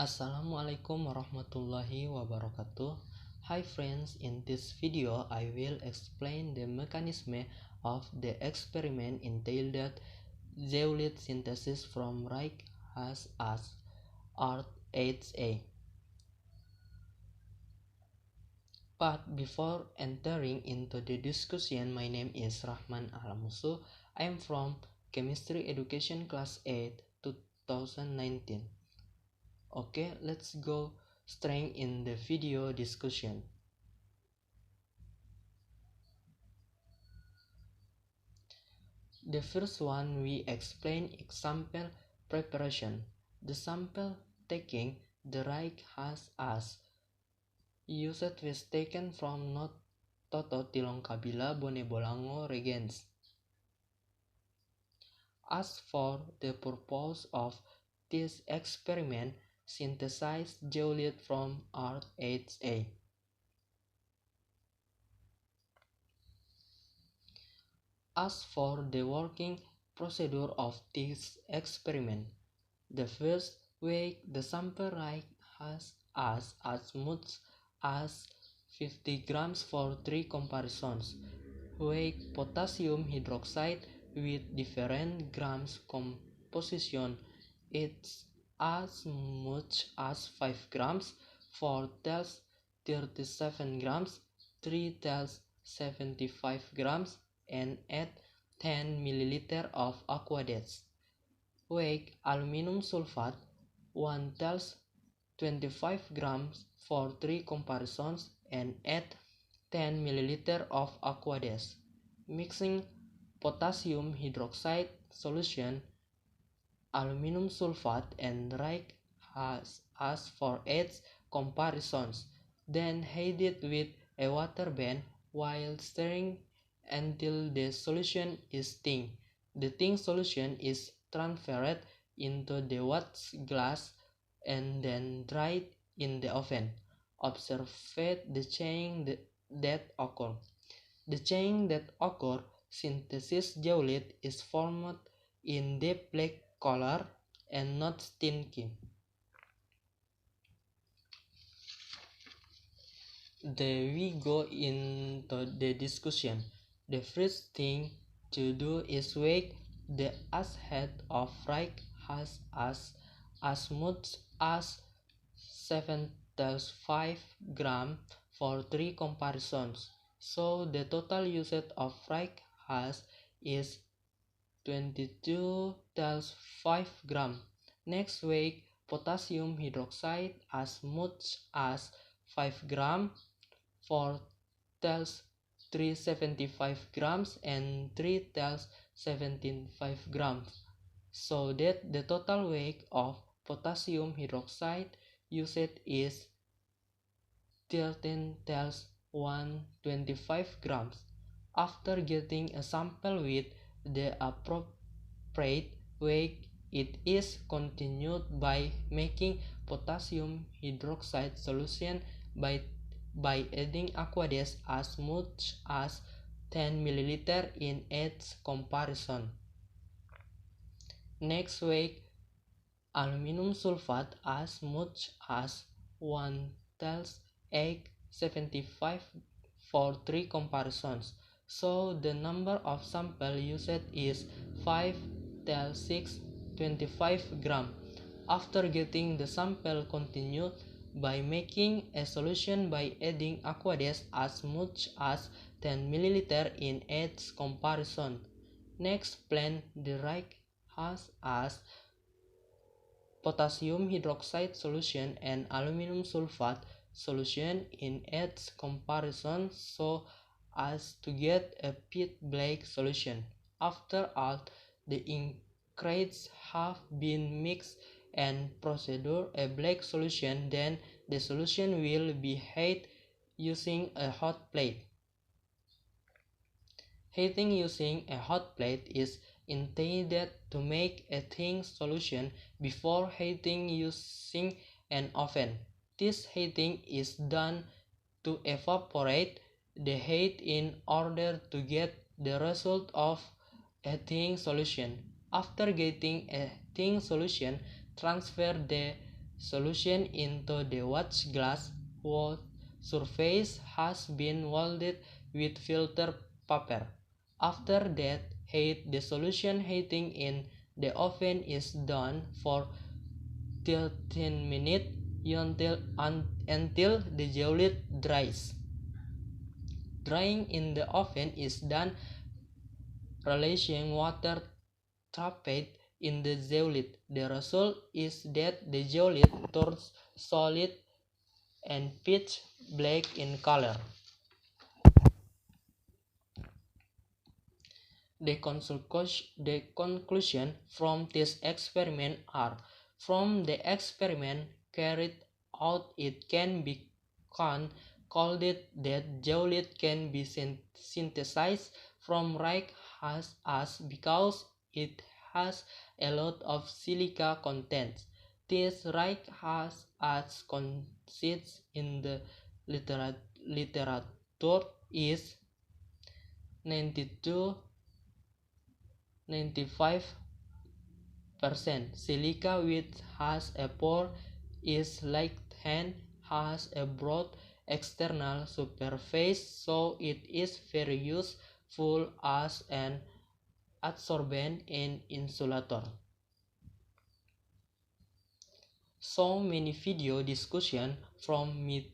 Assalamualaikum warahmatullahi wabarakatuh. Hi friends, in this video I will explain the mechanism of the experiment entitled Zeolit synthesis from Reich as Art 8A. But before entering into the discussion, my name is Rahman Alamusu. I am from Chemistry Education Class 8 2019. Okay, let's go straight in the video discussion. The first one we explain example preparation. The sample taking the right as used was taken from Not Toto Tilongkabila Bone Bolango regens. As for the purpose of this experiment, synthesize zeolite from Art 8A. As for the working procedure of this experiment, the first weigh the sample right as much as 50 grams for 3 comparisons. Weigh potassium hydroxide with different grams composition. It's as much as 5 grams, 4 tells 37 grams, 3 tells 75 grams, and add 10 ml of aqueous. Weigh aluminum sulfate 1 tells 25 grams for 3 comparisons and add 10 ml of aqueous. Mixing potassium hydroxide solution, aluminum sulfate and Reich as for 8 comparisons. Then heat it with a water bath while stirring until the solution is thin. The thin solution is transferred into the wet glass and then dried in the oven. Observe the change that occur. The change that occur, synthesis zeolite is formed in deep black color and not stinky. Then we go into the discussion. The first thing to do is weigh the head of Reich as much as 7.5 grams for 3 comparisons. So the total usage of Reich is 22.5 grams. Next, weigh potassium hydroxide as much as 5 grams, 4 tells 375 grams and 3 tells 75 grams, so that the total weight of potassium hydroxide used is 13 tells 125 grams. After getting a sample with the appropriate weight, it is continued by making potassium hydroxide solution by adding aqueous as much as 10 ml in each comparison. Next, weigh aluminum sulfate as much as 1 tells 875 for 3 comparisons. So the number of samples used is 5 tells 625 grams. After getting the sample, continue by making a solution by adding aqueous as much as 10 ml in each comparison. Next, blend the Reich as potassium hydroxide solution and aluminum sulfate solution in each comparison so as to get a pit black solution. After all the ingredients have been mixed and proceed a black solution, then the solution will be heated using a hot plate. Heating using a hot plate is intended to make a thin solution before heating using an oven. This heating is done to evaporate the heat in order to get the result of a thin solution. After getting a thin solution, transfer the solution into the watch glass whose surface has been welded with filter paper. After that, heat the solution. Heating in the oven is done for 13 minutes until the zeolite dries. Drying in the oven is done releasing water trapped in the zeolite. The result is that the zeolite turns solid and pitch black in color. The conclusion from this experiment are: from the experiment carried out, it can be concluded that zeolite can be synthesized from rake as because it has a lot of silica content. This rake as consists in the literature is 92-95% silica, which has a pore, is light and has a broad external surface, so it is very useful as an absorbent and insulator. So many video discussion for me.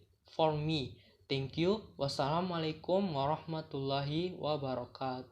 Thank you. Wassalamualaikum warahmatullahi wabarakatuh.